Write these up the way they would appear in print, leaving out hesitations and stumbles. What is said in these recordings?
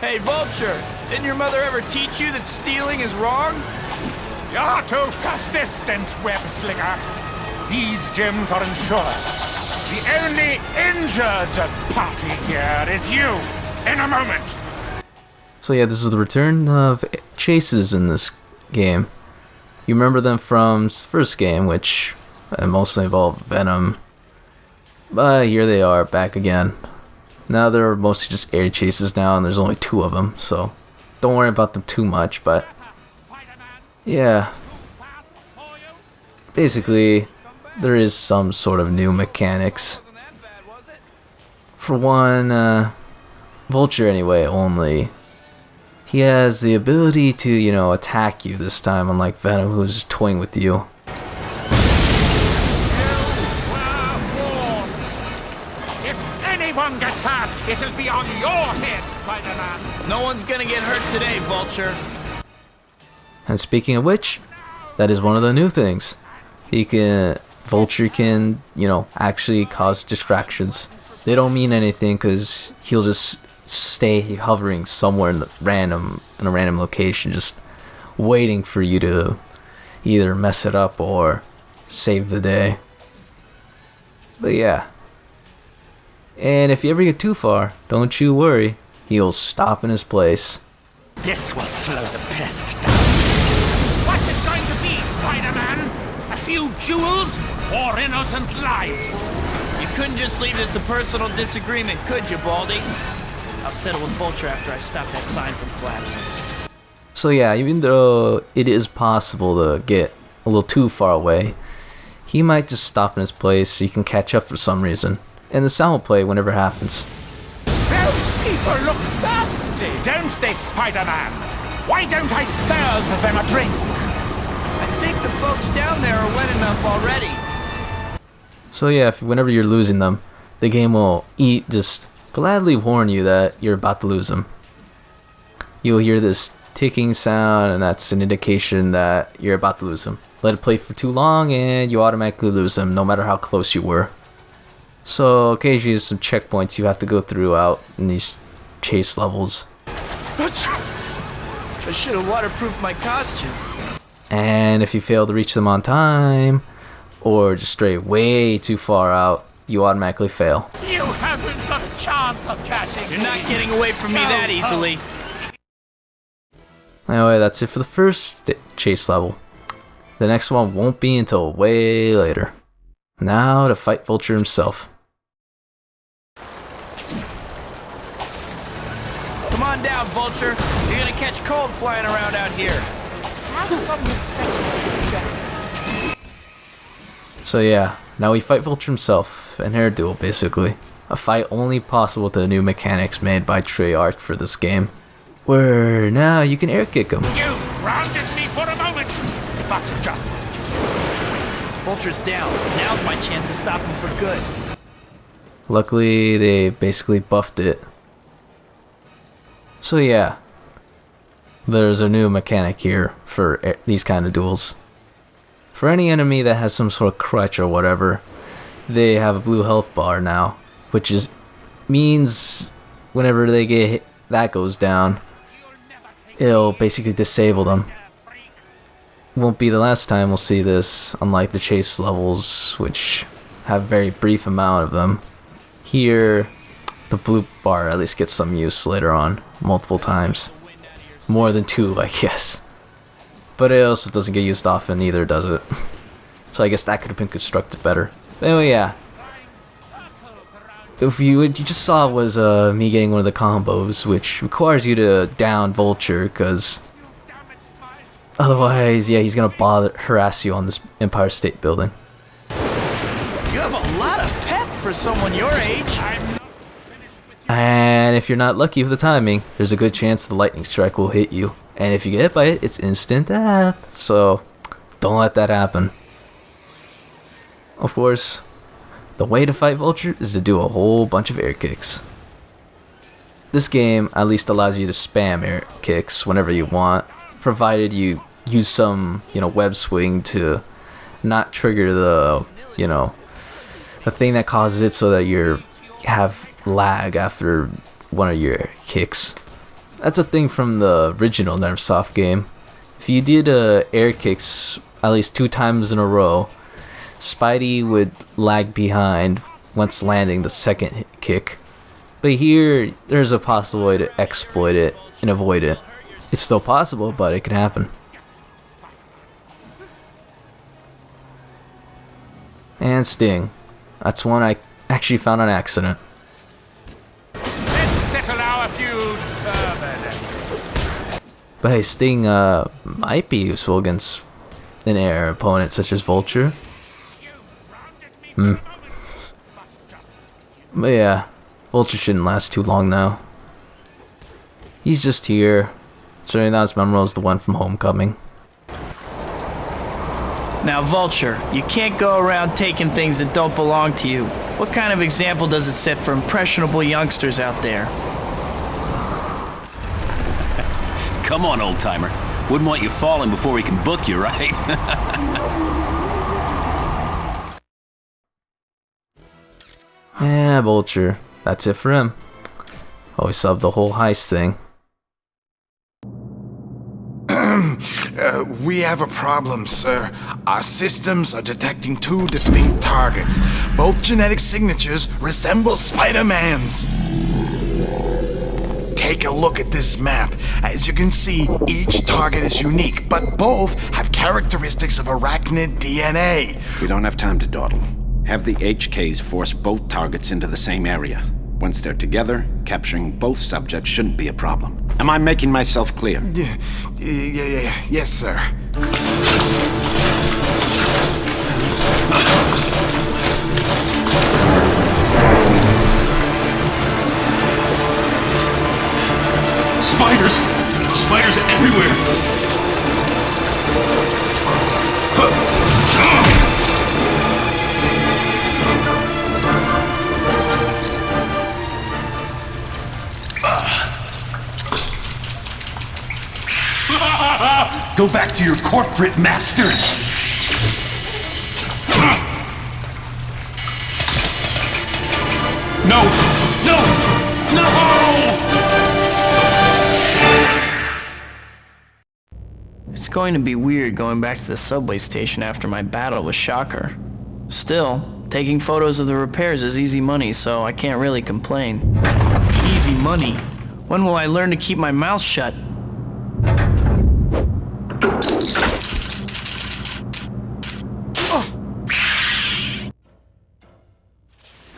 Hey, Vulture, didn't your mother ever teach you that stealing is wrong? You're too persistent, web-slinger. These gems are insured. The only injured party here is you. In a moment. So yeah, this is the return of chases in this game. You remember them from first game, which mostly involved Venom. But here they are, back again. Now they're mostly just air chases now, and there's only 2 of them, so don't worry about them too much, but yeah. Basically, there is some sort of new mechanics. For one, Vulture anyway, only. He has the ability to, attack you this time, unlike Venom, who's toying with you. Anyone gets hurt, it'll be on your head, Spider-Man. No one's gonna get hurt today, Vulture. And speaking of which, that is one of the new things. Vulture can, actually cause distractions. They don't mean anything because he'll just stay hovering somewhere in a random location, just waiting for you to either mess it up or save the day. But yeah. And if you ever get too far, don't you worry, he'll stop in his place. This will slow the pest down. What's it going to be, Spider-Man? A few jewels or innocent lives? You couldn't just leave this a personal disagreement, could you, Baldy? I'll settle with Vulture after I stop that sign from collapsing. So yeah, even though it is possible to get a little too far away, he might just stop in his place so you can catch up for some reason. And the sound will play whenever it happens. Those people look thirsty, don't they, Spider-Man? Why don't I serve them a drink? I think the folks down there are wet enough already. So yeah, whenever you're losing them, the game will just gladly warn you that you're about to lose them. You'll hear this ticking sound, and that's an indication that you're about to lose them. Let it play for too long, and you automatically lose them, no matter how close you were. So occasionally there's some checkpoints you have to go through out in these chase levels. I should have waterproofed my costume. And if you fail to reach them on time, or just stray way too far out, you automatically fail. You haven't got a chance of catching You're not getting away from me that easily. Anyway, that's it for the first chase level. The next one won't be until way later. Now to fight Vulture himself. Come on down, Vulture. You're gonna catch cold flying around out here. Have some respect. So yeah, now we fight Vulture himself, an air duel basically. A fight only possible with the new mechanics made by Treyarch for this game, where now you can air kick him. You grounded me for a moment, but just Vulture's down. Now's my chance to stop him for good. Luckily, they basically buffed it. So yeah, there's a new mechanic here for these kind of duels. For any enemy that has some sort of crutch or whatever, they have a blue health bar now, which means whenever they get hit, that goes down, it'll basically disable them. Won't be the last time we'll see this, unlike the chase levels, which have a very brief amount of them. Here, the blue bar at least gets some use later on, multiple times. More than 2, I guess. But it also doesn't get used often either, does it? So I guess that could have been constructed better. But anyway, yeah. What you just saw was me getting one of the combos, which requires you to down Vulture, because otherwise, yeah, he's gonna harass you on this Empire State Building. You have a lot of pep for someone your age. And if you're not lucky with the timing, there's a good chance the lightning strike will hit you. And if you get hit by it, it's instant death. So don't let that happen. Of course, the way to fight Vulture is to do a whole bunch of air kicks. This game at least allows you to spam air kicks whenever you want, provided you use some, web swing to not trigger the, the thing that causes it so that you have lag after one of your kicks. That's a thing from the original Nerfsoft game. If you did air kicks at least 2 times in a row, Spidey would lag behind once landing the second kick. But here, there's a possible way to exploit it and avoid it. It's still possible, but it can happen. And Sting. That's one I actually found on accident. Let's settle our feud permanently. But hey, Sting might be useful against an air opponent such as Vulture. But yeah, Vulture shouldn't last too long now. He's just here. Certainly not as memorable as the one from Homecoming. Now, Vulture, you can't go around taking things that don't belong to you. What kind of example does it set for impressionable youngsters out there? Come on, old-timer. Wouldn't want you falling before we can book you, right? Yeah, Vulture. That's it for him. Always subbed the whole heist thing. We have a problem, sir. Our systems are detecting 2 distinct targets. Both genetic signatures resemble Spider-Man's. Take a look at this map. As you can see, each target is unique, but both have characteristics of arachnid DNA. We don't have time to dawdle. Have the HKs force both targets into the same area. Once they're together, capturing both subjects shouldn't be a problem. Am I making myself clear? Yes, sir. Spiders! Spiders everywhere! Go back to your corporate masters! No! No! No! It's going to be weird going back to the subway station after my battle with Shocker. Still, taking photos of the repairs is easy money, so I can't really complain. Easy money? When will I learn to keep my mouth shut?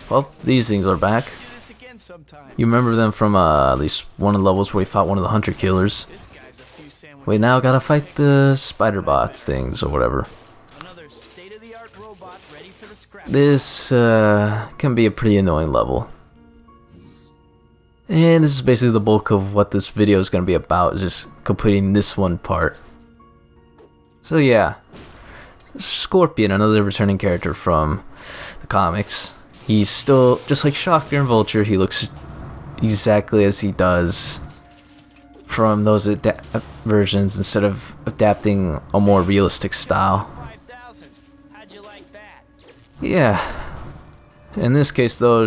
Well, these things are back. You remember them from at least one of the levels where we fought one of the hunter killers. We now gotta fight the spider bots things or whatever. This can be a pretty annoying level. And this is basically the bulk of what this video is gonna be about, just completing this one part. So yeah, Scorpion, another returning character from the comics. He's still, just like Shocker and Vulture, he looks exactly as he does from those versions instead of adapting a more realistic style. Yeah. In this case though,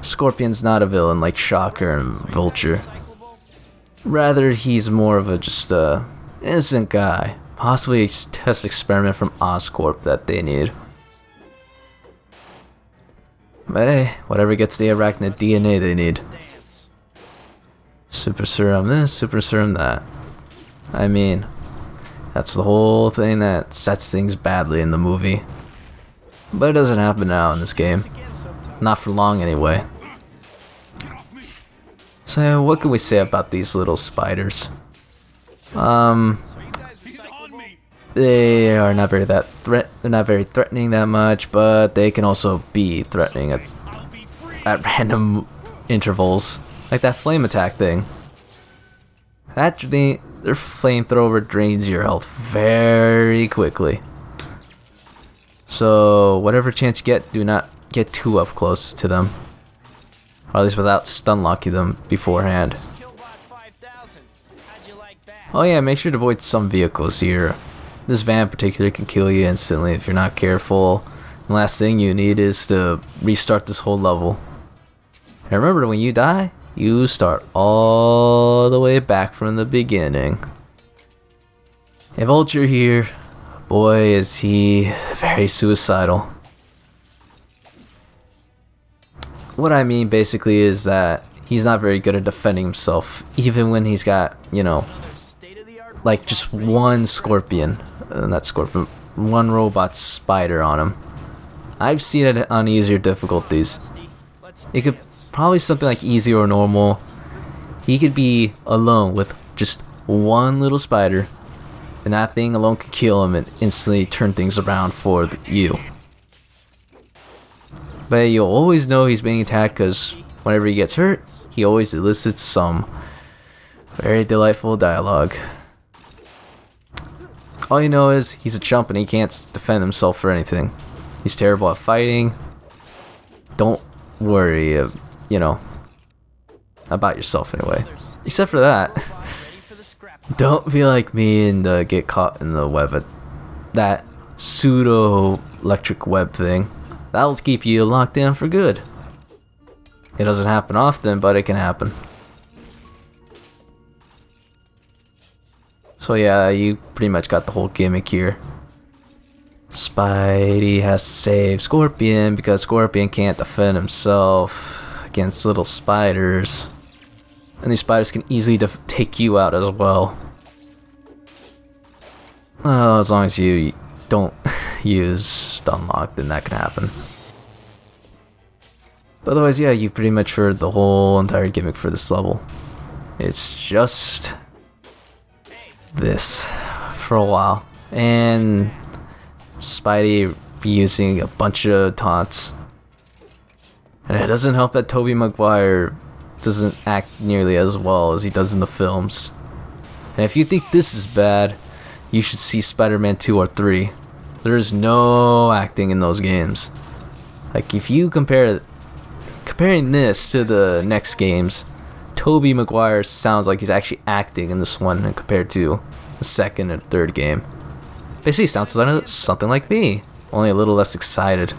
Scorpion's not a villain like Shocker and Vulture. Rather, he's more of a just innocent guy. Possibly a test experiment from Oscorp that they need. But hey, whatever gets the arachnid DNA they need. Super serum this, super serum that. I mean, that's the whole thing that sets things badly in the movie. But it doesn't happen now in this game. Not for long anyway. So what can we say about these little spiders? They are not very they're not very threatening that much, but they can also be threatening at random intervals, like that flame attack thing. Their flamethrower drains your health very quickly. So whatever chance you get, do not get too up close to them, or at least without stun locking them beforehand. Oh yeah, make sure to avoid some vehicles here. This van in particular can kill you instantly if you're not careful. The last thing you need is to restart this whole level. And remember, when you die, you start all the way back from the beginning. And Vulture here, boy is he very suicidal. What I mean basically is that he's not very good at defending himself, even when he's got, you know, like just one scorpion, not scorpion, one robot spider on him. I've seen it on easier difficulties. It could probably something like easy or normal. He could be alone with just one little spider, and that thing alone could kill him and instantly turn things around for you. But you'll always know he's being attacked because whenever he gets hurt, he always elicits some very delightful dialogue. All you know is he's a chump and he can't defend himself for anything. He's terrible at fighting. Don't worry, you know, about yourself anyway. Except for that, don't be like me and get caught in the web, that pseudo electric web thing. That'll keep you locked in for good. It doesn't happen often, but it can happen. So yeah, you pretty much got the whole gimmick here. Spidey has to save Scorpion because Scorpion can't defend himself against little spiders. And these spiders can easily take you out as well. As long as you don't use stun lock, then that can happen. But otherwise, yeah, you pretty much heard the whole entire gimmick for this level. It's just this for a while. And Spidey using a bunch of taunts. And it doesn't help that Tobey Maguire doesn't act nearly as well as he does in the films. And if you think this is bad, you should see Spider-Man 2 or 3. There's no acting in those games. Like if you comparing this to the next games, Tobey Maguire sounds like he's actually acting in this one compared to the second and third game. Basically sounds like something like me, only a little less excited.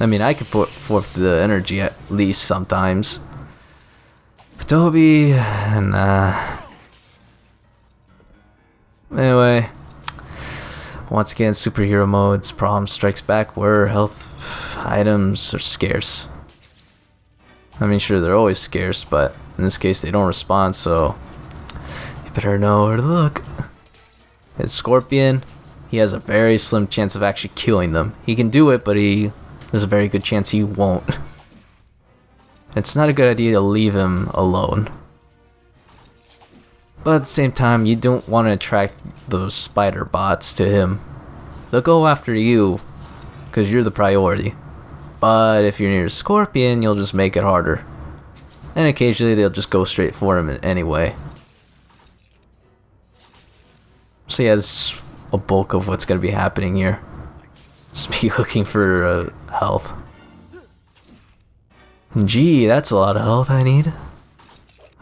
I mean, I could put forth the energy at least sometimes. But Tobey, nah. Anyway, once again, superhero mode's problem strikes back where health items are scarce. I mean, sure, they're always scarce, but in this case, they don't respond, so you better know where to look. It's Scorpion. He has a very slim chance of actually killing them. He can do it, but there's a very good chance he won't. It's not a good idea to leave him alone. But at the same time, you don't want to attract those spider bots to him. They'll go after you because you're the priority. But if you're near Scorpion, you'll just make it harder. And occasionally they'll just go straight for him anyway. So yeah, this is a bulk of what's going to be happening here. Just be looking for health. Gee, that's a lot of health I need.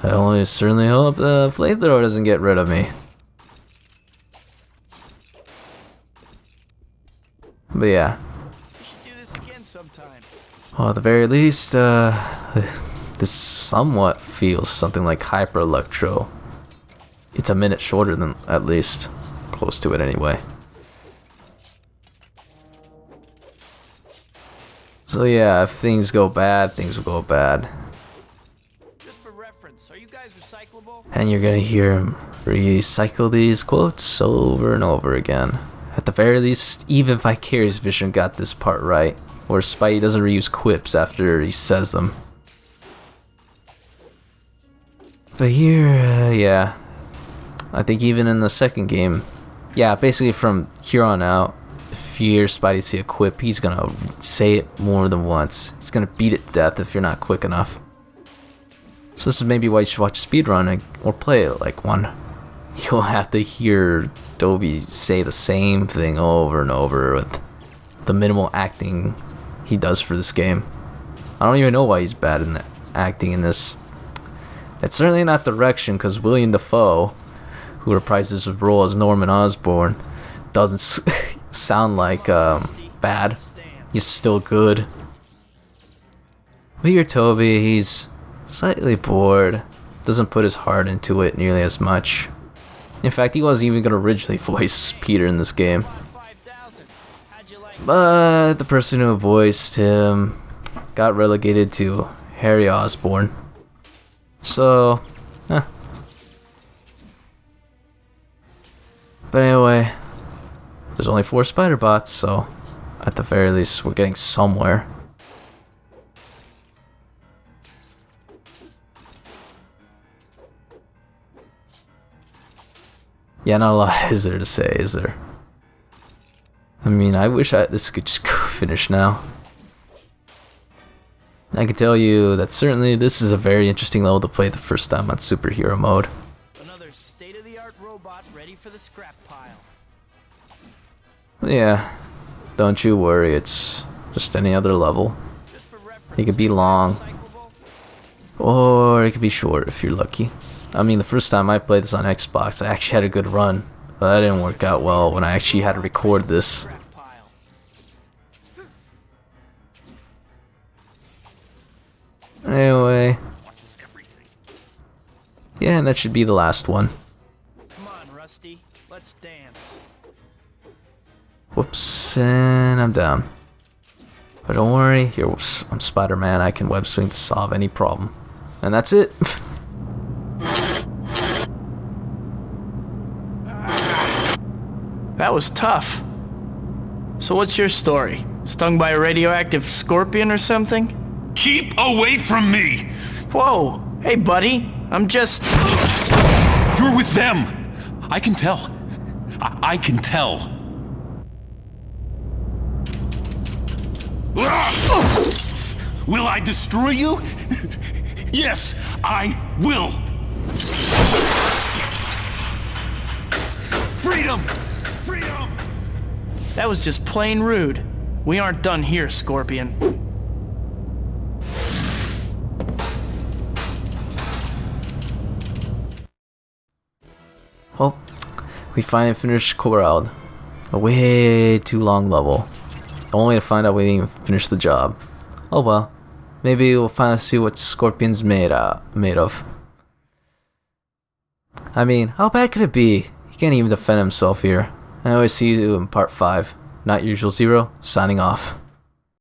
I certainly hope the flamethrower doesn't get rid of me. But yeah. Well, at the very least, this somewhat feels something like Hyper Electro. It's a minute shorter than, at least. Close to it anyway. So yeah, if things go bad, things will go bad. Just for reference, are you guys recyclable? And you're gonna hear him recycle these quotes over and over again. At the very least, even Vicarious Vision got this part right, where Spidey doesn't reuse quips after he says them. But here, yeah. I think even in the second game, yeah, basically from here on out, if you hear Spidey say a quip, he's gonna say it more than once. He's gonna beat it to death if you're not quick enough. So this is maybe why you should watch a speedrun or play it like one. You'll have to hear Tobey say the same thing over and over with the minimal acting he does for this game. I don't even know why he's bad in acting in this. It's certainly not direction, because William Dafoe, who reprises his role as Norman Osborn, doesn't sound like bad. He's still good. But here Tobey, he's Slightly bored. Doesn't put his heart into it nearly as much. In fact, he wasn't even gonna originally voice Peter in this game. But the person who voiced him got relegated to Harry Osborn. So, But anyway, there's only 4 spider bots, so at the very least we're getting somewhere. Yeah, not a lot is there to say, is there? I mean, I wish this could just go finish now. I can tell you that certainly this is a very interesting level to play the first time on superhero mode. Another state-of-the-art robot ready for the scrap pile. Yeah, don't you worry, it's just any other level. It could be long, or it could be short if you're lucky. I mean, the first time I played this on Xbox, I actually had a good run, but that didn't work out well when I actually had to record this. Anyway, yeah, and that should be the last one. Come on, Rusty, let's dance. Whoops, and I'm down. But don't worry, here, I'm Spider-Man, I can web swing to solve any problem. And that's it. That was tough. So what's your story? Stung by a radioactive scorpion or something? Keep away from me! Whoa! Hey, buddy. I'm just... You're with them! I can tell. I can tell. Will I destroy you? Yes, I will! Freedom! Freedom! That was just plain rude. We aren't done here, Scorpion. Well, we finally finished Corral. A way too long level. Only to find out we didn't even finish the job. Oh well. Maybe we'll finally see what Scorpion's made of. I mean, how bad could it be? He can't even defend himself here. I always see you in part 5. Not Usual Zero, signing off.